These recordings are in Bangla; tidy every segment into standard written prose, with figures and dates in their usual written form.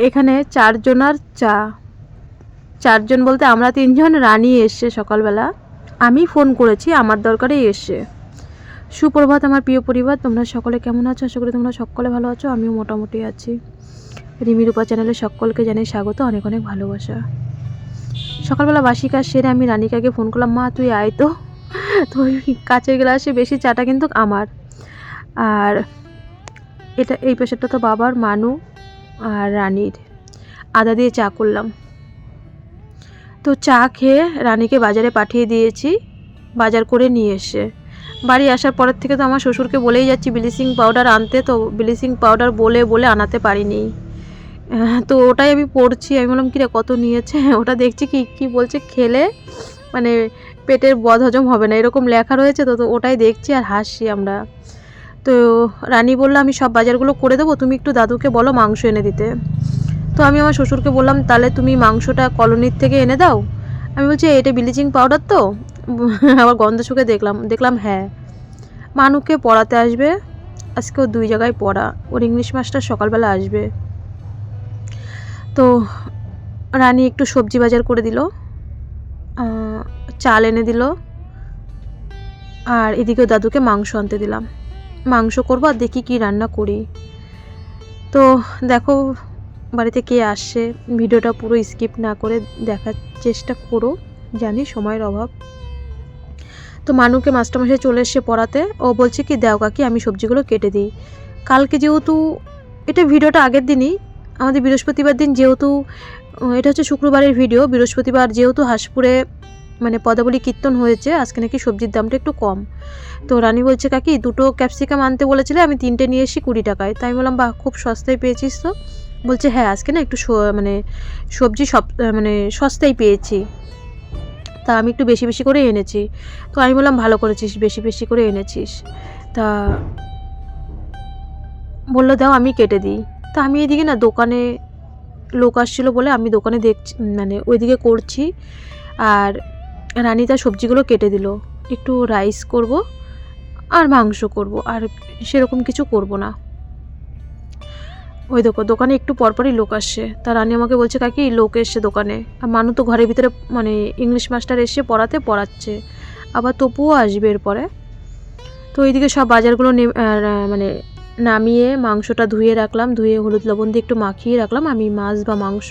এখানে 4 জনার চা। 4 জন বলতে আমরা 3 জন, রানী এসছে সকালবেলা, আমি ফোন করেছি, আমার দরকারেই এসছে। সুপ্রভাত আমার প্রিয় পরিবার, তোমরা সকলে কেমন আছো? আশা করি তোমরা সকলে ভালো আছো, আমিও মোটামুটি আছি। রিমি রূপা চ্যানেলে সকলকে জানাই স্বাগত, অনেক অনেক ভালোবাসা। সকালবেলা বাসি কাজ সেরে আমি রানিকাকে ফোন করলাম, মা তুই আয় তো। তো ওই কাঁচের গ্লাসে বেশি চাটা কিন্তু আমার, আর এটা এই পেশাটা তো বাবার, মানু আর রানীর। আদা দিয়ে চা করলাম। তো চা খেয়ে রানীকে বাজারে পাঠিয়ে দিয়েছি, বাজার করে নিয়ে এসে বাড়ি আসার পরের থেকে তো আমার শ্বশুরকে বলেই যাচ্ছি ব্লিচিং পাউডার আনতে, তো ব্লিচিং পাউডার বলে বলে আনাতে পারিনি। তো ওটাই আমি পড়ছি, আমি বললাম কিরে কত নিয়েছে, ওটা দেখছি কি কি বলছে, খেলে মানে পেটের বদহজম হবে না এরকম লেখা রয়েছে, তো ওটাই দেখছি আর হাসছি আমরা। তো রানী বললো আমি সব বাজারগুলো করে দেবো, তুমি একটু দাদুকে বলো মাংস এনে দিতে। তো আমি আমার শ্বশুরকে বললাম তাহলে তুমি মাংসটা কলোনির থেকে এনে দাও। আমি বলছি এটা ব্লিচিং পাউডার তো, আবার গন্ধ শুকে দেখলাম হ্যাঁ। মানুকে পড়াতে আসবে, আজকে ও 2 জায়গায় পড়া, ওর ইংলিশ মাস্টার সকালবেলা আসবে। তো রানী একটু সবজি বাজার করে দিল, চাল এনে দিল, আর এদিকেও দাদুকে মাংস আনতে দিলাম। মাংস করবো আর দেখি কি রান্না করি। তো দেখো বাড়িতে কে আসছে, ভিডিওটা পুরো স্কিপ না করে দেখার চেষ্টা করো, জানি সময়ের অভাব। তো মানুকে মাস্টারমশাই চলে এসে পড়াতে, ও বলছে কি দাও কাকি আমি সবজিগুলো কেটে দিই। কালকে যেহেতু এটা ভিডিওটা আগের দিনই, আমাদের বৃহস্পতিবার দিন, যেহেতু এটা হচ্ছে শুক্রবারের ভিডিও, বৃহস্পতিবার যেহেতু হাঁসপুরে মানে পদাবলী কীর্তন হয়েছে, আজকে নাকি সবজির দামটা একটু কম। তো রানী বলছে কাকি 2টো ক্যাপসিকাম আনতে বলেছিলে, আমি 3টে নিয়ে এসি 20 টাকায়। তাই বললাম বাহ খুব সস্তায় পেয়েছিস তো। বলছে হ্যাঁ আজকে না একটু মানে সবজি সব মানে সস্তায় পেয়েছি, তা আমি একটু বেশি বেশি করে এনেছি। তো আমি বললাম ভালো করেছিস, বেশি বেশি করে এনেছিস। তা বললো দাও আমি কেটে দিই। তা আমি এদিকে না দোকানে লোক আসছিলো বলে আমি দোকানে দেখছি, মানে ওইদিকে করছি, আর রানী তার সবজিগুলো কেটে দিল। একটু রাইস করব আর মাংস করব, আর সেরকম কিছু করব না। ওই দেখো দোকানে একটু পরপরই লোক আসছে, তা রানী আমাকে বলছে কাকি লোক এসছে দোকানে। আর মানু তো ঘরের ভিতরে মানে ইংলিশ মাস্টার এসে পড়াচ্ছে, আবার তপুও আসবে এরপরে। তো এইদিকে সব বাজারগুলো মানে নামিয়ে মাংসটা ধুয়ে রাখলাম, ধুয়ে হলুদ লবণ দিয়ে একটু মাখিয়ে রাখলাম। আমি মাছ বা মাংস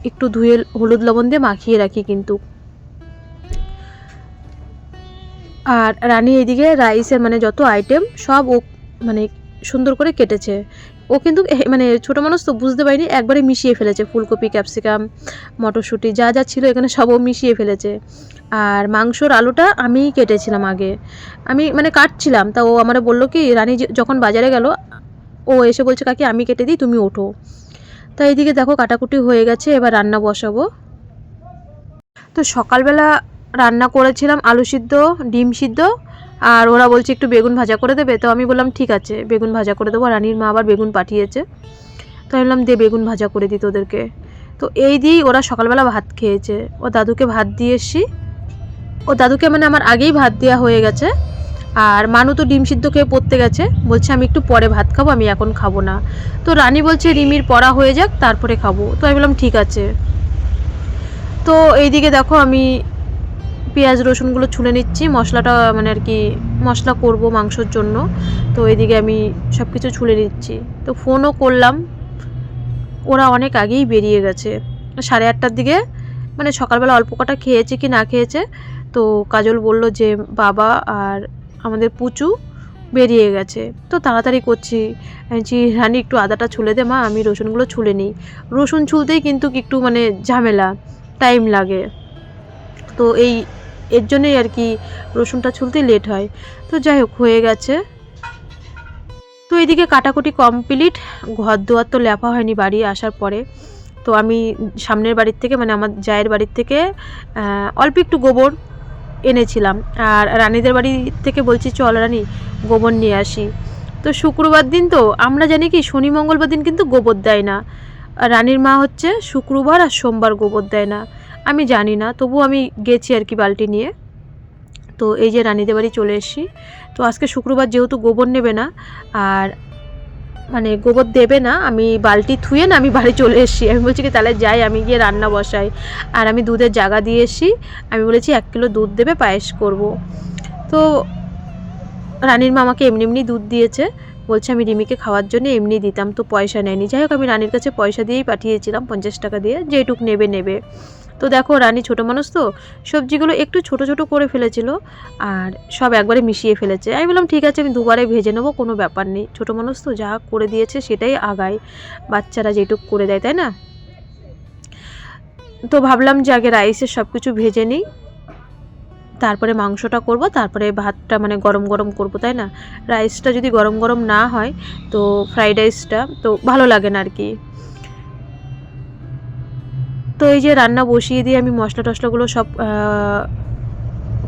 একটু ধুয়ে হলুদ লবণ দিয়ে মাখিয়ে রাখি কিন্তু। আর রানী এইদিকে রাইসের মানে যত আইটেম সব ও মানে সুন্দর করে কেটেছে। ও কিন্তু মানে ছোটো মানুষ তো বুঝতে পারিনি, একবারে মিশিয়ে ফেলেছে, ফুলকপি ক্যাপসিকাম মটরশুঁটি যা যা ছিল এখানে সব ও মিশিয়ে ফেলেছে। আর মাংসর আলুটা আমিই কেটেছিলাম আগে, আমি মানে কাটছিলাম, তা ও আমার বললো কি রানী যখন বাজারে গেল ও এসে বলছে কাকি আমি কেটে দিই তুমি ওঠো। তা এইদিকে দেখো কাটাকুটি হয়ে গেছে, এবার রান্না বসাবো। তো সকালবেলা রান্না করেছিলাম আলু সিদ্ধ, ডিম সিদ্ধ, আর ওরা বলছে একটু বেগুন ভাজা করে দেবে। তো আমি বললাম ঠিক আছে বেগুন ভাজা করে দেবো, রানীর মা আবার বেগুন পাঠিয়েছে। তো আমি বললাম দে বেগুন ভাজা করে দিত ওদেরকে। তো এই দিয়েই ওরা সকালবেলা ভাত খেয়েছে। ও দাদুকে ভাত দিয়ে এসছি, ও দাদুকে মানে আমার আগেই ভাত দেওয়া হয়ে গেছে। আর মানু তো ডিম সিদ্ধ খেয়ে পড়তে গেছে, বলছে আমি একটু পরে ভাত খাবো, আমি এখন খাবো না। তো রানী বলছে রিমির পড়া হয়ে যাক তারপরে খাবো। তো আমি বললাম ঠিক আছে। তো এইদিকে দেখো আমি পেঁয়াজ রসুনগুলো ছুলে নিচ্ছি, মশলাটা মানে আর কি মশলা করব মাংসর জন্য। তো এইদিকে আমি সব কিছু ছুলে নিচ্ছি। তো ফোনও করলাম, ওরা অনেক আগেই বেরিয়ে গেছে 8:30টার দিকে, মানে সকালবেলা অল্প কটা খেয়েছে কি না খেয়েছে। তো কাজল বলল যে বাবা আর আমাদের পুচু বেরিয়ে গেছে। তো তাড়াতাড়ি করছি, যে রানী একটু আদাটা ছুলে দে মা, আমি রসুনগুলো ছুলে নিই। রসুন ছুলতেই কিন্তু একটু মানে ঝামেলা, টাইম লাগে। তো এর জন্যই আর কি রসুনটা ছুলতেই লেট হয়। তো যাই হোক হয়ে গেছে। তো এইদিকে কাটাকুটি কমপ্লিট, ঘর দুয়ার তো লেপা হয়নি বাড়ি আসার পরে। তো আমি সামনের বাড়ির থেকে মানে আমার জায়ের বাড়ির থেকে অল্প একটু গোবর এনেছিলাম, আর রানীদের বাড়ি থেকে বলছি চল রানী গোবর নিয়ে আসি। তো শুক্রবার দিন তো আমরা জানি কি শনি মঙ্গলবার দিন কিন্তু গোবর দেয় না, রানীর মা হচ্ছে শুক্রবার আর সোমবার গোবর দেয় না, আমি জানি না, তবু আমি গেছি আর কি বালতি নিয়ে। তো এই যে রানীদের বাড়ি চলে এসেছি। তো আজকে শুক্রবার যেহেতু গোবর নেবে না, আর মানে গোবর দেবে না, আমি বালতি থুয়ে না আমি বাড়ি চলে এসেছি। আমি বলছি কি তাহলে যাই, আমি গিয়ে রান্না বসাই। আর আমি দুধের জায়গা দিয়ে এসেছি, আমি বলেছি 1 কিলো দুধ দেবে, পায়েস করব। তো রানীর মা আমাকে এমনি এমনি দুধ দিয়েছে, বলছে আমি রিমিকে খাওয়ার জন্য এমনি দিতাম, তো পয়সা নেয়নি। যাই হোক আমি রানীর কাছে পয়সা দিয়েই পাঠিয়েছিলাম, 50 টাকা দিয়ে, যেটুক নেবে নেবে। তো দেখো রানী ছোটো মানুষ তো, সবজিগুলো একটু ছোট ছোট করে ফেলেছিল আর সব একবারে মিশিয়ে ফেলেছে। আমি বললাম ঠিক আছে আমি দুবারে ভেজে নেবো, কোনো ব্যাপার নেই, ছোটো মানুষ তো যা করে দিয়েছে সেটাই আগায়, বাচ্চারা যেটুক করে দেয় তাই না। তো ভাবলাম যে আগে রাইসের সব কিছু ভেজে নিই, তারপরে মাংসটা করব, তারপরে ভাতটা মানে গরম গরম করব, তাই না। রাইসটা যদি গরম গরম না হয় তো ফ্রাইড রাইসটা তো ভালো লাগে না আর কি। তো এই যে রান্না বসিয়ে দিয়ে আমি মশলা টশলাগুলো সব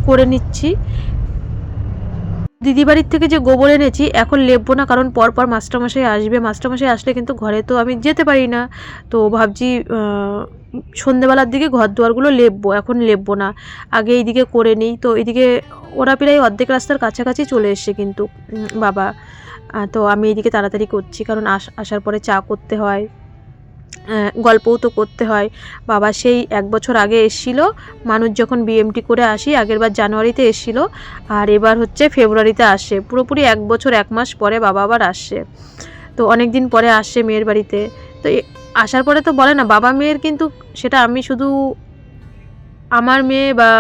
করে নিচ্ছি। দিদি বাড়ির থেকে যে গোবর এনেছি এখন লেপবো না, কারণ পরপর মাস্টারমশাই আসবে, মাস্টারমশাই আসলে কিন্তু ঘরে তো আমি যেতে পারি না। তো ভাবছি সন্ধেবেলার দিকে ঘর দুয়ারগুলো লেপবো, এখন লেপবো না, আগে এইদিকে করে নিই। তো এইদিকে ওরা প্রায় অর্ধেক রাস্তার কাছাকাছি চলে এসছে কিন্তু বাবা। তো আমি এইদিকে তাড়াতাড়ি করছি, কারণ আসার পরে চা করতে হয়, গল্পও তো করতে হয়। বাবা সেই 1 বছর আগে এসেছিলো, মানুষ যখন বিএমটি করে আসি, আগেরবার জানুয়ারিতে এসেছিলো, আর এবার হচ্ছে ফেব্রুয়ারিতে আসে, পুরোপুরি 1 বছর 1 মাস পরে বাবা আবার আসছে। তো অনেক দিন পরে আসছে মেয়ের বাড়িতে। তো আসার পরে তো বলে না বাবা মেয়ের, কিন্তু সেটা আমি শুধু আমার মেয়ে বা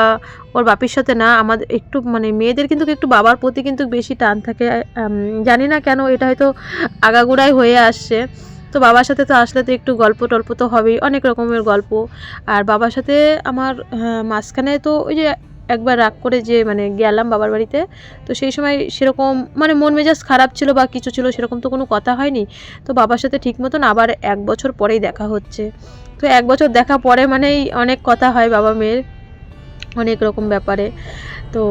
ওর বাপির সাথে না, আমাদের একটু মানে মেয়েদের কিন্তু একটু বাবার প্রতি কিন্তু বেশি টান থাকে। জানি না কেন, এটা হয়তো আগাগোড়াই হয়ে আসছে। তো বাবার সাথে তো আসলে তো একটু গল্প টল্প তো হবেই, অনেক রকমের গল্প। আর বাবার সাথে আমার মাঝখানে তো ওই যে একবার রাগ করে যে মানে গেলাম বাবার বাড়িতে, তো সেই সময় সেরকম মানে মন মেজাজ খারাপ ছিল বা কিছু ছিল, সেরকম তো কোনো কথা হয়নি। তো বাবার সাথে ঠিক মতন আবার 1 বছর পরেই দেখা হচ্ছে। তো 1 বছর দেখা পরে মানেই অনেক কথা হয় বাবা মেয়ের, অনেক রকম ব্যাপারে। তো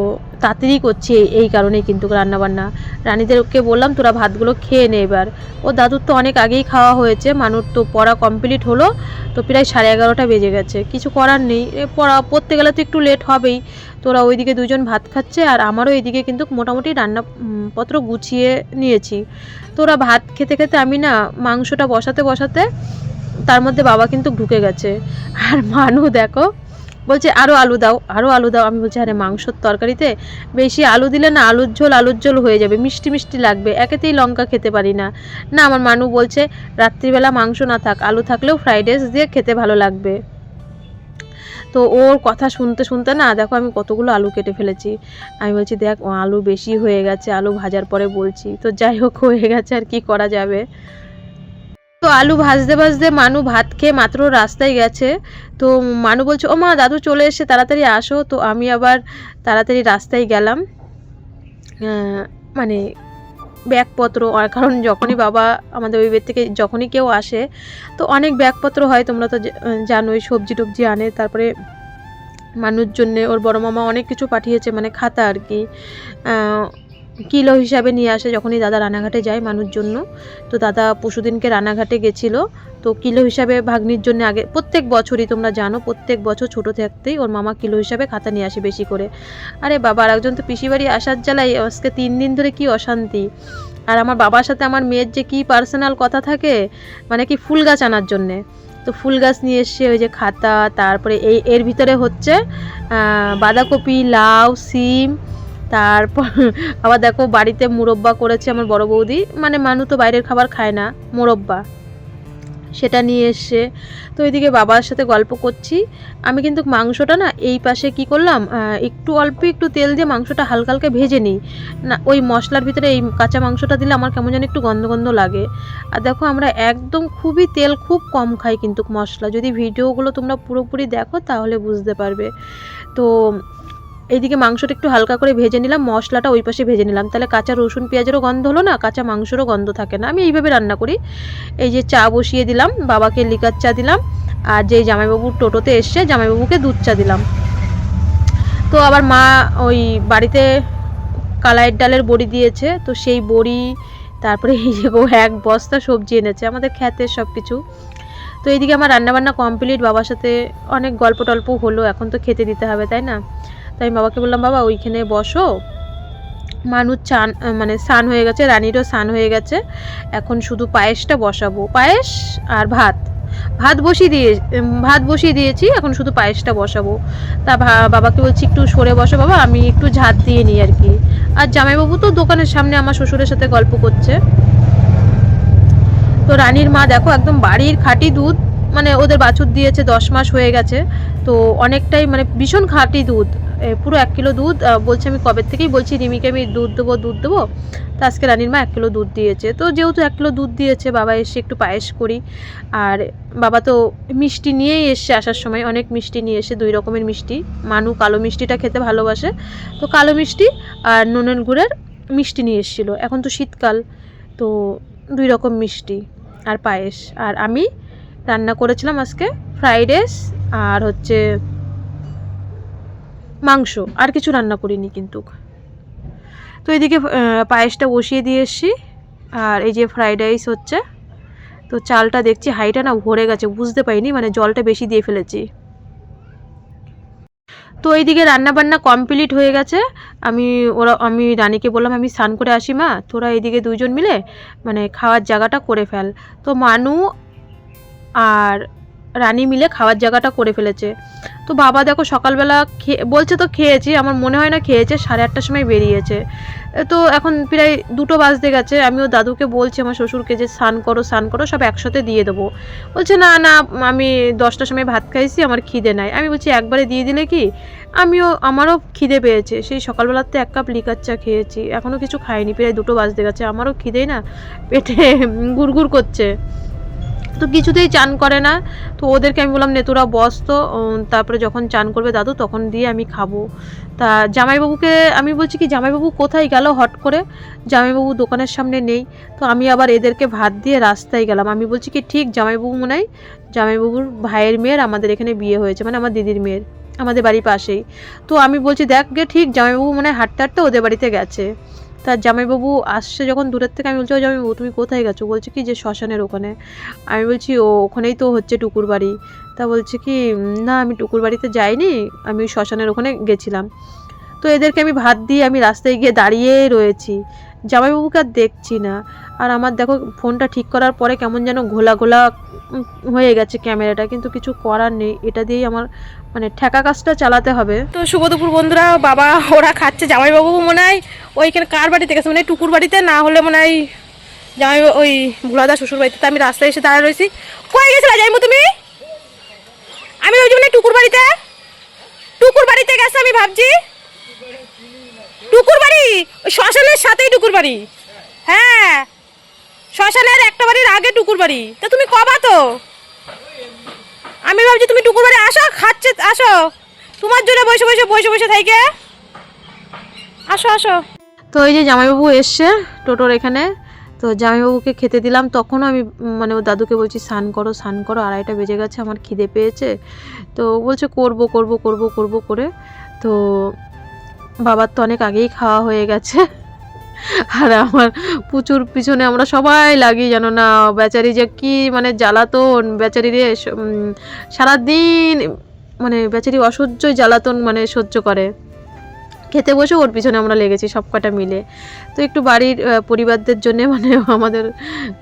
তাড়াতাড়ি করছি এই কারণেই কিন্তু রান্নাবান্না। রানীদেরকে বললাম তোরা ভাতগুলো খেয়ে নে এবার। ও দাদুর তো অনেক আগেই খাওয়া হয়েছে, মানুষ তো পড়া কমপ্লিট হলো, তো প্রায় 11:30টা বেজে গেছে, কিছু করার নেই, পড়া পড়তে গেলে তো একটু লেট হবেই। তোরা ওইদিকে 2 জন ভাত খাচ্ছে, আর আমারও এইদিকে কিন্তু মোটামুটি রান্নাপত্র গুছিয়ে নিয়েছি। তো ওরা ভাত খেতে খেতে আমি না মাংসটা বসাতে বসাতে তার মধ্যে বাবা কিন্তু ঢুকে গেছে। আর মানু দেখো বলছে আরও আলু দাও, আরও আলু দাও। আমি বলছি আরে মাংসর তরকারিতে বেশি আলু দিলে না আলুর ঝোল হয়ে যাবে, মিষ্টি মিষ্টি লাগবে, একেতেই লঙ্কা খেতে পারি না। না আমার মানু বলছে রাত্রিবেলা মাংস না থাক, আলু থাকলেও ফ্রাইড রাইস দিয়ে খেতে ভালো লাগবে। তো ওর কথা শুনতে শুনতে না দেখো আমি কতগুলো আলু কেটে ফেলেছি। আমি বলছি দেখ আলু বেশি হয়ে গেছে, আলু ভাজার পরে বলছি। তো যাই হোক হয়ে গেছে, আর কি করা যাবে। তো আলু ভাজতে ভাজতে মানু ভাত খেয়ে মাত্র রাস্তায় গেছে। তো মানু বলছে ও মা দাদু চলে এসে তাড়াতাড়ি আসো। তো আমি আবার তাড়াতাড়ি রাস্তায় গেলাম, মানে ব্যাগপত্র, আর কারণ যখনই বাবা আমাদের ওই বের থেকে যখনই কেউ আসে তো অনেক ব্যাগপত্র হয়, তোমরা তো জানোই, সবজি টবজি আনে। তারপরে মানুষ জন্যে ওর বড় মামা অনেক কিছু পাঠিয়েছে, মানে খাতা আর কি, কিলো হিসাবে নিয়ে আসে যখনই দাদা রানাঘাটে যায় মানুষ জন্য। তো দাদা পরশুদিনকে রানাঘাটে গেছিলো, তো কিলো হিসাবে ভাগ্নির জন্য আগে প্রত্যেক বছরই তোমরা জানো, প্রত্যেক বছর ছোটো থাকতেই ওর মামা কিলো হিসাবে খাতা নিয়ে আসে বেশি করে। আরে বাবা আর একজন তো পিসি বাড়ি আসার জ্বালাই আজকে 3 দিন ধরে কি অশান্তি। আর আমার বাবার সাথে আমার মেয়ের যে কি পার্সোনাল কথা থাকে, মানে কি ফুল গাছ আনার জন্যে। তো ফুল গাছ নিয়ে এসছে, ওই যে খাতা, তারপরে এর ভিতরে হচ্ছে বাঁধাকপি, লাউ, সিম, তারপর আবার দেখো বাড়িতে মুরব্বা করেছে আমার বড় বৌদি, মানে মানু তো বাইরের খাবার খায় না, মুরব্বা সেটা নিয়ে এসছে। তো ওইদিকে বাবার সাথে গল্প করছি। আমি কিন্তু মাংসটা না এই পাশে কি করলাম, একটু অল্প একটু তেল দিয়ে মাংসটা হালকা হালকা ভেজে নিই না, ওই মশলার ভিতরে এই কাঁচা মাংসটা দিলে আমার কেমন যেন একটু গন্ধ গন্ধ লাগে। আর দেখো আমরা একদম খুবই তেল খুব কম খাই কিন্তু মশলা, যদি ভিডিওগুলো তোমরা পুরোপুরি দেখো তাহলে বুঝতে পারবে। তো এইদিকে মাংসটা একটু হালকা করে ভেজে নিলাম, মশলাটা ওই পাশে ভেজে নিলাম, তাহলে কাঁচা রসুন পেঁয়াজেরও গন্ধ হলো না, কাঁচা মাংসেরও গন্ধ থাকে না। আমি এইভাবে রান্না করি। এই যে চা বসিয়ে দিলাম, বাবাকে লিকার চা দিলাম, আর যেই জামাইবাবুর টোটোতে এসছে জামাইবাবুকে দুধ চা দিলাম। তো আবার মা ওই বাড়িতে কালাইয়ের ডালের বড়ি দিয়েছে, তো সেই বড়ি, তারপরে এই যে 1 বস্তা সবজি এনেছে আমাদের ক্ষেতের সব কিছু। তো এইদিকে আমার রান্নাবান্না কমপ্লিট, বাবার সাথে অনেক গল্প টল্প হলো, এখন তো খেতে দিতে হবে তাই না। তাই আমি বাবাকে বললাম বাবা ওইখানে বসো, মানুষ চান মানে স্নান হয়ে গেছে, রানীরও স্নান হয়ে গেছে। এখন শুধু পায়েসটা বসাবো, পায়েস আর ভাত বসিয়ে দিয়েছি, এখন শুধু পায়েসটা বসাবো। তা বাবাকে বলছি একটু সরে বসো বাবা, আমি একটু ঝাঁট দিয়ে নিই আর কি। আর জামাইবাবু তো দোকানের সামনে আমার শ্বশুরের সাথে গল্প করছে। তো রানীর মা দেখো একদম বাড়ির খাঁটি দুধ, মানে ওদের বাছুর দিয়েছে 10 মাস হয়ে গেছে, তো অনেকটাই মানে ভীষণ খাঁটি দুধ, পুরো 1 কিলো দুধ। বলছে আমি কবে থেকেই বলছি রিমিকে আমি দুধ দেবো, তো আজকে রানীর মা 1 কিলো দুধ দিয়েছে। তো যেহেতু 1 কিলো দুধ দিয়েছে, বাবা এসে একটু পায়েস করি। আর বাবা তো মিষ্টি নিয়েই এসছে, আসার সময় অনেক মিষ্টি নিয়ে এসে, 2 রকমের মিষ্টি। মানু কালো মিষ্টিটা খেতে ভালোবাসে, তো কালো মিষ্টি আর নুনের গুড়ের মিষ্টি নিয়ে এসেছিলো। এখন তো শীতকাল, তো 2 রকম মিষ্টি আর পায়েস। আর আমি রান্না করেছিলাম আজকে ফ্রাইড রাইস আর হচ্ছে মাংস, আর কিছু রান্না করিনি কিন্তু। তো এদিকে পায়েসটা বসিয়ে দিয়ে এসছি, আর এই যে ফ্রাইড রাইস হচ্ছে। তো চালটা দেখছি হাঁড়িটা না ভরে গেছে, বুঝতে পারিনি, মানে জলটা বেশি দিয়ে ফেলেছি। তো এইদিকে রান্নাবান্না কমপ্লিট হয়ে গেছে। আমি রানীকে বললাম আমি স্নান করে আসি মা, তোরা এইদিকে 2 জন মিলে মানে খাওয়ার জায়গাটা করে ফেল। তো মানু আর রানী মিলে খাওয়ার জায়গাটা করে ফেলেছে। তো বাবা দেখো সকালবেলা বলছে তো খেয়েছি, আমার মনে হয় না খেয়েছে, 8:30টার সময় বেরিয়েছে। তো এখন প্রায় 2টো বাজতে গেছে। আমিও দাদুকে বলছি আমার শ্বশুরকে যে স্নান করো সব একসাথে দিয়ে দেবো। বলছে না না, আমি 10টার সময় ভাত খাইছি, আমার খিদে নাই। আমি বলছি একবারে দিয়ে দিলে কি, আমারও খিদে পেয়েছে, সেই সকালবেলাতে 1 কাপ লিকার চা খেয়েছি, এখনও কিছু খাইনি, প্রায় 2টো বাজতে গেছে, আমারও খিদেই না পেটে গুড়গুড় করছে। তো কিছুতেই চান করে না। তো ওদেরকে আমি বললাম নে তোরা বস, তো তারপরে যখন চান করবে দাদু তখন দিয়ে আমি খাবো। তা জামাইবাবুকে আমি বলছি কি জামাইবাবু কোথায় গেল হট করে, জামাইবাবু দোকানের সামনে নেই। তো আমি আবার এদেরকে ভাত দিয়ে রাস্তায় গেলাম। আমি বলছি কি ঠিক জামাইবাবু মনে হয়, জামাইবাবুর ভাইয়ের মেয়ের আমাদের এখানে বিয়ে হয়েছে, মানে আমার দিদির মেয়ের, আমাদের বাড়ির পাশেই। তো আমি বলছি দেখ গে ঠিক জামাইবাবু মনে হয় হাঁটতে হাঁটতে ওদের বাড়িতে গেছে। তার জামাইবাবু আসছে যখন দূরের থেকে, আমি বলছি ও জামাইবাবু তুমি কোথায় গেছো, বলছে কি যে শ্মশানের ওখানে। আমি বলছি ও ওখানেই তো হচ্ছে টুকুর বাড়ি। তা বলছে কি না আমি টুকুর বাড়িতে যাইনি, আমি শ্মশানের ওখানে গেছিলাম। তো এদেরকে আমি ভাত দিয়ে আমি রাস্তায় গিয়ে দাঁড়িয়ে রয়েছি, জামাইবাবুকে আর দেখছি না। আর আমার দেখো ফোনটা ঠিক করার পরে কেমন যেন ঘোলা ঘোলা হয়ে গেছে ক্যামেরাটা, কিন্তু কিছু করার নেই, এটা দিয়েই আমার মানে ঠেকা কাজটা চালাতে হবে। তো শুভ দুপুর বন্ধুরা, বাবা ওরা খাচ্ছে, জামাইবাবু মনে হয় ওইখানে কার বাড়িতে গেছে, মানে টুকুর বাড়িতে, না হলে মনে হয় জামাই ওই ভোলাদা শ্বশুর বাড়িতে। তো আমি রাস্তায় এসে দাঁড়িয়ে রয়েছি। কই গেছিলা জাইমু তুমি? আমি ওই মানে টুকুর বাড়িতে গেছে, আমি ভাবছি টুকুর বাড়ি ওই শ্মশানের সাথেই টুকুর বাড়ি, হ্যাঁ শ্মশানের একটা বাড়ির আগে টুকুর বাড়ি। তা তুমি কবা তো, আমি ভাবছি তুমি টুকুর বাড়ি আসো, খাচ্ছে আসো, তোমার জন্য বসে থাইকে আসো। তো এই যে জামাইবাবু এসছে টোটোর এখানে, তো জামাইবাবুকে খেতে দিলাম। তখনও আমি মানে ও দাদুকে বলছি স্নান করো 2:30 বেজে গেছে, আমার খিদে পেয়েছে। তো বলছে করব করে। তো বাবার তো অনেক আগেই খাওয়া হয়ে গেছে, আর আমার প্রচুর পিছনে আমরা সবাই লাগি, জানো না বেচারি যে কি মানে জ্বালাতন, বেচারি রে সারাদিন মানে বেচারি অসহ্য জ্বালাতন মানে সহ্য করে। খেতে বসে ওর পিছনে আমরা লেগেছি সব কটা মিলে। তো একটু বাড়ির পরিবারদের জন্য মানে আমাদের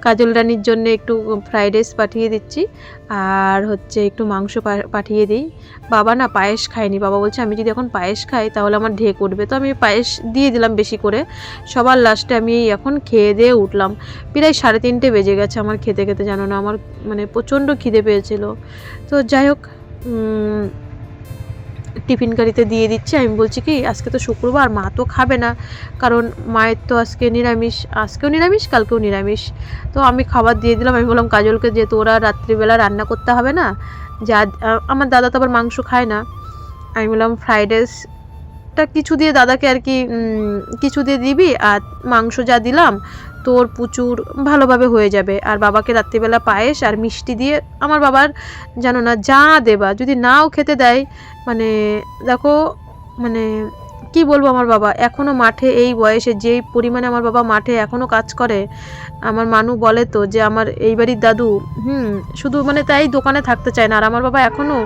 কাজল রানীর জন্য একটু ফ্রাইড রাইস পাঠিয়ে দিচ্ছি, আর হচ্ছে একটু মাংস পাঠিয়ে দিই। বাবা না পায়েস খায়নি, বাবা বলছে আমি যদি এখন পায়েস খাই তাহলে আমার ঢেক উঠবে। তো আমি পায়েস দিয়ে দিলাম বেশি করে। সবার লাস্টে আমি এখন খেয়ে দিয়ে উঠলাম, প্রায় 3:30 বেজে গেছে আমার খেতে জানো না, আমার মানে প্রচণ্ড খিদে পেয়েছিল। তো যাই হোক টিফিন গাড়িতে দিয়ে দিচ্ছি। আমি বলছি কি আজকে তো শুক্রবার, মা তো খাবে না, কারণ মায়ের তো আজকে নিরামিষ, আজকেও নিরামিষ কালকেও নিরামিষ। তো আমি খাবার দিয়ে দিলাম। আমি বললাম কাজলকে যে তোরা রাত্রিবেলা রান্না করতে হবে না, যা আমার দাদা তো আবার মাংস খায় না। আমি বললাম ফ্রাইড রাইসটা কিছু দিয়ে দাদাকে আর কি কিছু দিয়ে দিবি, আর মাংস যা দিলাম তোর প্রচুর ভালোভাবে হয়ে যাবে। আর বাবাকে রাত্রিবেলা পায়েস আর মিষ্টি দিয়ে, আমার বাবার জানো না যা দেবা যদি নাও খেতে দেয়, মানে দেখো মানে কি বলবো, আমার বাবা এখনও মাঠে, এই বয়সে যেই পরিমাণে আমার বাবা মাঠে এখনও কাজ করে। আমার মানু বলে তো যে আমার এই বাড়ির দাদু শুধু মানে তাই দোকানে থাকতে চায় না, আর আমার বাবা এখনও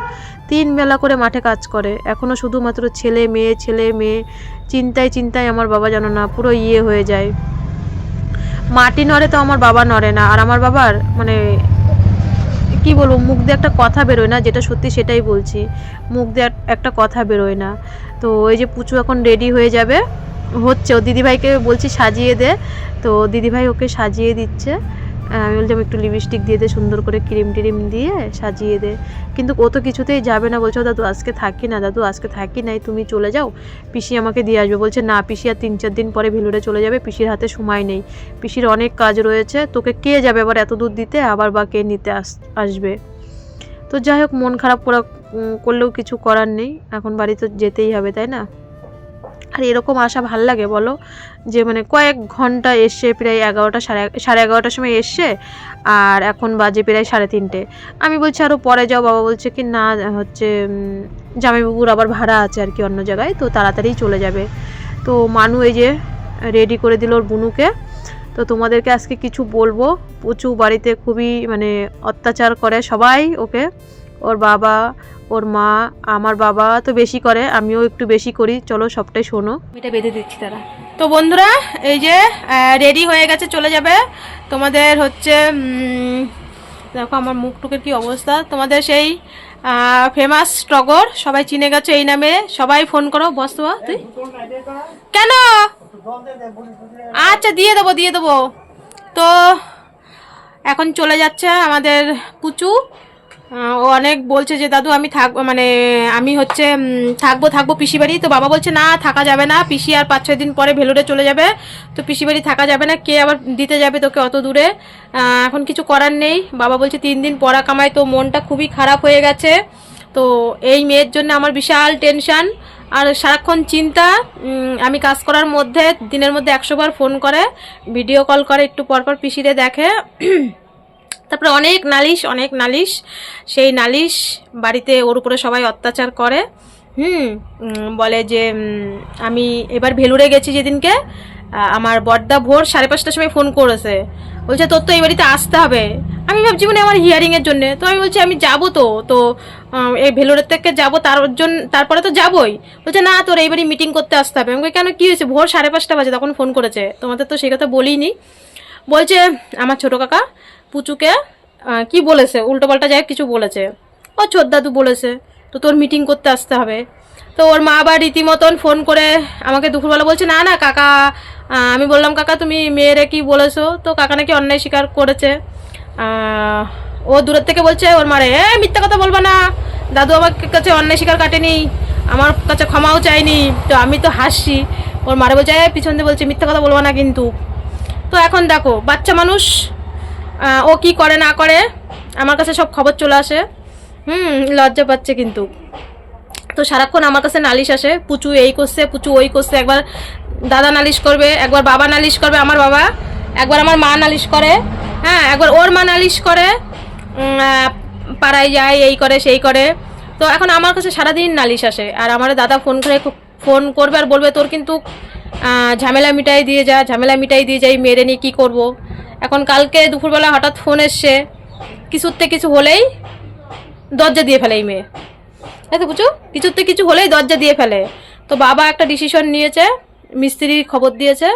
3 বেলা করে মাঠে কাজ করে। এখনও শুধুমাত্র ছেলে মেয়ে চিন্তায় চিন্তায় আমার বাবা যেন না পুরো হয়ে যায়। মাটি নড়ে তো আমার বাবা নড়ে না। আর আমার বাবার মানে কি বলবো, মুখ দিয়ে একটা কথা বেরোয় না, যেটা সত্যি সেটাই বলছি, মুখ দিয়ে একটা কথা বেরোয় না। তো ওই যে পুচু এখন রেডি হয়ে যাবে, হচ্ছে ও দিদিভাইকে বলছি সাজিয়ে দে, তো দিদিভাই ওকে সাজিয়ে দিচ্ছে। আমি বলছিলাম একটু লিপস্টিক দিয়ে দে, সুন্দর করে ক্রিম টিরিম দিয়ে সাজিয়ে দে, কিন্তু ও তো কিছুতেই যাবে না। বলছে দাদু আজকে থাকি না, দাদু আজকে থাকি নাই, তুমি চলে যাও, পিসি আমাকে দিয়ে আসবে। বলছে না, পিসি আর 3-4 দিন পরে ভেলুড়ে চলে যাবে, পিসির হাতে সময় নেই, পিসির অনেক কাজ রয়েছে, তোকে কে যাবে আবার এত দূর দিতে, আবার বা কে নিতে আসবে। তো যাই হোক, মন খারাপ করলেও কিছু করার নেই, এখন বাড়ি তো যেতেই হবে, তাই না? আর এরকম আসা ভাল লাগে বলো, যে মানে কয়েক ঘন্টা এসে প্রায় 11টা সাড়ে 11টার সময় এসে, আর এখন বাজে প্রায় 3:30। আমি বলছি আরও পরে যাও, বাবা বলছে কি না, হচ্ছে জামাইবাবুর আবার ভাড়া আছে আর কি অন্য জায়গায়, তো তাড়াতাড়ি চলে যাবে। তো মানু এই যে রেডি করে দিল ওর বুনুকে। তো তোমাদেরকে আজকে কিছু বলবো, পুচু বাড়িতে খুবই মানে অত্যাচার করে সবাই ওকে, ওর বাবা, ওর মা, আমার বাবা তো বেশি করে, আমিও একটু বেশি করি। চলো সবটাই শোনো, এটা বেঁধে দিচ্ছি তারা। তো বন্ধুরা এই যে রেডি হয়ে গেছে, চলে যাবে। তোমাদের হচ্ছে দেখো আমার মুখ টুকের কি অবস্থা, তোমাদের সেই ফেমাস টগর সবাই চিনে গেছে এই নামে, সবাই ফোন করো। বসতো তুই কেন, আচ্ছা দিয়ে দেবো। তো এখন চলে যাচ্ছে আমাদের পুচু। ও অনেক বলছে যে দাদু আমি মানে আমি হচ্ছে থাকবো পিসি বাড়ি। তো বাবা বলছে না, থাকা যাবে না, পিসি আর 5-6 দিন পরে ভেলুড়ে চলে যাবে, তো পিসি বাড়ি থাকা যাবে না, কে আবার দিতে যাবে তোকে অত দূরে। এখন কিছু করার নেই। বাবা বলছে 3 দিন পড়া কামাই, তো মনটা খুবই খারাপ হয়ে গেছে। তো এই মেয়ের জন্য আমার বিশাল টেনশান আর সারাক্ষণ চিন্তা। আমি কাজ করার মধ্যে দিনের মধ্যে 100 বার ফোন করে, ভিডিও কল করে, একটু পরপর পিসিরে দেখে। তারপরে অনেক নালিশ, সেই নালিশ বাড়িতে ওর উপরে সবাই অত্যাচার করে। বলে যে আমি এবার ভেলুড়ে গেছি যেদিনকে, আমার বড়দা ভোর 5:30টার সময় ফোন করেছে, বলছে তোর তো এই বাড়িতে আসতে হবে। আমি ভাবছি মানে আমার হিয়ারিংয়ের জন্য, তো আমি বলছি আমি যাবো তো এই ভেলুড়ের থেকে যাবো, তারপরে তো যাবোই। বলছে না, তোর এই বাড়ি মিটিং করতে আসতে হবে। আমি কেন, কী হয়েছে? ভোর 5:30 বাজে তখন ফোন করেছে, তোমাদের তো সেই কথা বলিনি। বলছে আমার ছোটো কাকা পুচুকে কি বলেছে, উল্টোপাল্টা যাই কিছু বলেছে, ও ছোটদাদু বলেছে, তো তোর মিটিং করতে আসতে হবে। তো ওর মা আবার রীতিমতন ফোন করে আমাকে দুপুরবেলা বলছে না কাকা, আমি বললাম কাকা তুমি মেয়েরে কি বলেছো, তো কাকা নাকি অন্যায় স্বীকার করেছে। ও দূরের থেকে বলছে ওর মারে, মিথ্যা কথা বলবা না, দাদু আমার কাছে অন্যায় স্বীকার কাটেনি, আমার কাছে ক্ষমাও চাইনি। তো আমি তো হাসছি, ওর মারে বলছে পিছন দিয়ে বলছে মিথ্যা কথা বলবা না কিন্তু। তো এখন দেখো বাচ্চা মানুষ, ও কি করে না করে, আমার কাছে সব খবর চলে আসে। লজ্জা পাচ্ছে কিন্তু। তো সারাক্ষণ আমার কাছে নালিশ আসে, পুচু এই করছে, পুচু ওই করছে। একবার দাদা নালিশ করবে, একবার বাবা নালিশ করবে, আমার বাবা, একবার আমার মা নালিশ করে, একবার ওর মা নালিশ করে, পাড়ায় যায়, এই করে সেই করে। তো এখন আমার কাছে সারাদিন নালিশ আসে। আর আমার দাদা ফোন করবে আর বলবে তোর কিন্তু ঝামেলা মিটাই দিয়ে যা, এই মেরে নিয়ে কী করবো। এখন কালকে দুপুরবেলা হঠাৎ ফোন এসছে, কিছুতে কিছু হলেই দরজা দিয়ে ফেলে এই মেয়ে, তাই তো বুঝো, কিছুতে কিছু হলেই দরজা দিয়ে ফেলে। তো বাবা একটা ডিসিশন নিয়েছে, মিস্ত্রির খবর দিয়েছে,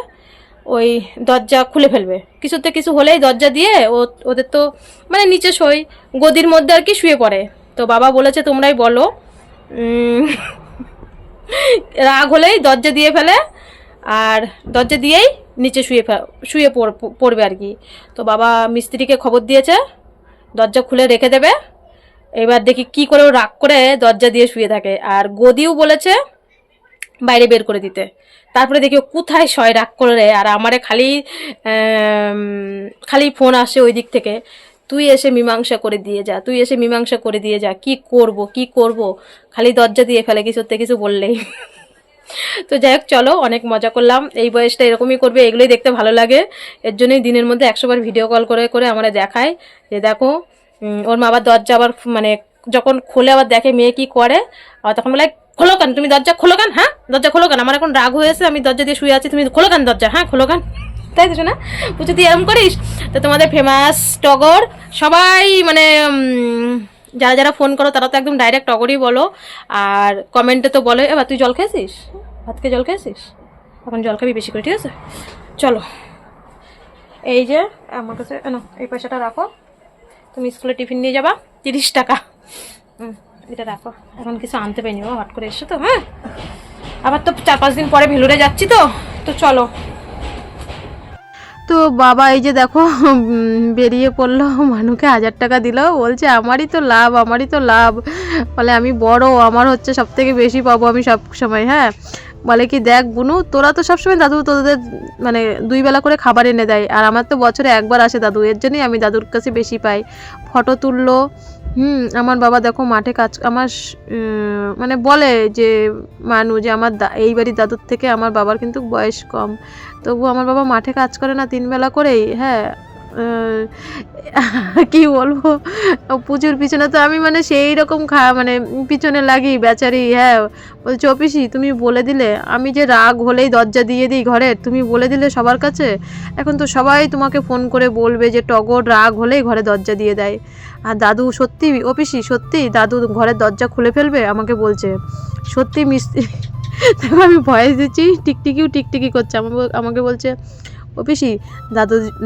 ওই দরজা খুলে ফেলবে, কিছুতে কিছু হলেই দরজা দিয়ে। ওদের তো মানে নিচে শোয়, গদির মধ্যে আর কি শুয়ে পড়ে। তো বাবা বলেছে তোমরাই বলো, রাগ হলেই দরজা দিয়ে ফেলে, আর দরজা দিয়েই নিচে শুয়ে পড়বে আর কি। তো বাবা মিস্ত্রিকে খবর দিয়েছে দরজা খুলে রেখে দেবে। এবার দেখি কি করে ও রাগ করে দরজা দিয়ে শুয়ে থাকে। আর গদিও বলেছে বাইরে বের করে দিতে। তারপরে দেখি ও কোথায় শয় রাগ করে। আর আমারে খালি ফোন আসে ওই দিক থেকে, তুই এসে মীমাংসা করে দিয়ে যা, কি করব, খালি দরজা দিয়ে ফেলে কিছুতে কিছু বললেই। তো যাই হোক, চলো অনেক মজা করলাম। এই বয়সটা এরকমই করবে, এগুলোই দেখতে ভালো লাগে। এর জন্যই দিনের মধ্যে 100 বার ভিডিও কল করে আমরা দেখায় যে দেখো। ওর মা আবার দরজা আবার মানে যখন খোলে আবার দেখে মেয়ে কি করে, আর তখন বলে খোলো কেন তুমি দরজা, খোলো কেন, হ্যাঁ দরজা খোলো কেন, আমার এখন রাগ হয়েছে, আমি দরজা দিয়ে শুয়ে আছি, তুমি খোলো কেন দরজা, হ্যাঁ খোলো কেন, তাই তো শোনা পুজো দিয়ে এরম করিস। তো তোমাদের ফেমাস টগর সবাই মানে যারা যারা ফোন করো তারা তো একদম ডাইরেক্ট টগরই বলো, আর কমেন্টে তো বলো। এবার তুই জল খেয়েছিস, ভাতকে জল খেয়েছিস, এখন জল খাবি বেশি করে, ঠিক আছে। চলো এই যে আমার কাছে এই পয়সাটা রাখো, তুমি স্কুলে টিফিন নিয়ে যাবা 30 টাকা, এটা রাখো, এখন কিছু আনতে পারিনি হট করে এসছো তো। হ্যাঁ আবার তো 4-5 দিন পরে ভেলুরে যাচ্ছি তো চলো। তো বাবা এই যে দেখো বেরিয়ে পড়লো, মানুকে 1000 টাকা দিল, বলছে আমারই তো লাভ, আমারই তো লাভ, বলে আমি বড়, আমার হচ্ছে সব থেকে বেশি পাবো আমি সব সময়। হ্যাঁ বলে কি দেখ বুনু, তোরা তো সবসময় দাদু তোদের মানে 2 বেলা করে খাবার এনে দেয়, আর আমার তো বছরে একবার আসে দাদু, এর জন্যই আমি দাদুর কাছে বেশি পাই। ফটো তুললো। আমার বাবা দেখো মাঠে কাজ, আমার মানে বলে যে মানু যে আমার এই বাড়ির দাদুর থেকে আমার বাবার কিন্তু বয়স কম, তবু আমার বাবা মাঠে কাজ করে না 3 বেলা করেই। হ্যাঁ কি বলবো, পুজোর পিছনে তো আমি মানে সেই রকম মানে পিছনে লাগি বেচারি। হ্যাঁ বলছে অপিসি তুমি বলে দিলে, আমি যে রাগ হলেই দরজা দিয়ে দিই ঘরের, তুমি বলে দিলে সবার কাছে, এখন তো সবাই তোমাকে ফোন করে বলবে যে টগর রাগ হলেই ঘরে দরজা দিয়ে দেয়। আর দাদু সত্যি অপিসি সত্যি দাদু ঘরের দরজা খুলে ফেলবে, আমাকে বলছে সত্যি মিস্ত্রি। আমি ভয়েস দিচ্ছি, টিকটিকি করছে, আমাকে বলছে ও পিসি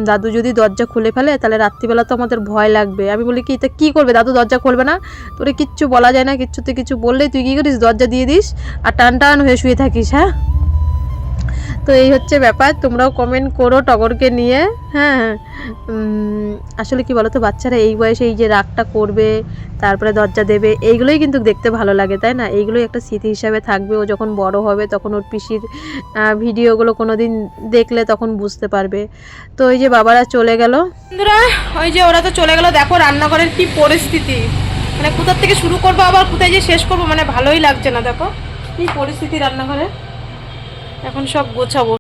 দাদু যদি দরজা খুলে ফেলে তাহলে রাত্রিবেলা তো আমাদের ভয় লাগবে। আমি বলি কি তা কী করবে, দাদু দরজা খুলবে না, তোরে কিচ্ছু বলা যায় না, কিচ্ছুতে কিছু বললেই তুই কী করিস, দরজা দিয়ে দিস আর টান হয়ে শুয়ে থাকিস। হ্যাঁ তো এই হচ্ছে ব্যাপার, তোমরাও কমেন্ট করো টগরকে নিয়ে। হ্যাঁ আসলে কি বলো তো, বাচ্চারা এই বয়সে এই যে রাগটা করবে, তারপরে দরজা দেবে, এইগুলোই কিন্তু দেখতে ভালো লাগে, তাই না? এইগুলোই একটা স্মৃতি হিসাবে থাকবে, ও যখন বড় হবে তখন ওর পিসির ভিডিওগুলো কোনো দিন দেখলে তখন বুঝতে পারবে। তো ওই যে বাবারা চলে গেল বন্ধুরা, ওই যে ওরা তো চলে গেল, দেখো রান্নাঘরের কি পরিস্থিতি, মানে কোথার থেকে শুরু করবো আবার কোথায় যে শেষ করবো, মানে ভালোই লাগছে না। দেখো কি পরিস্থিতি রান্নাঘরে, এখন সব গোছাবো।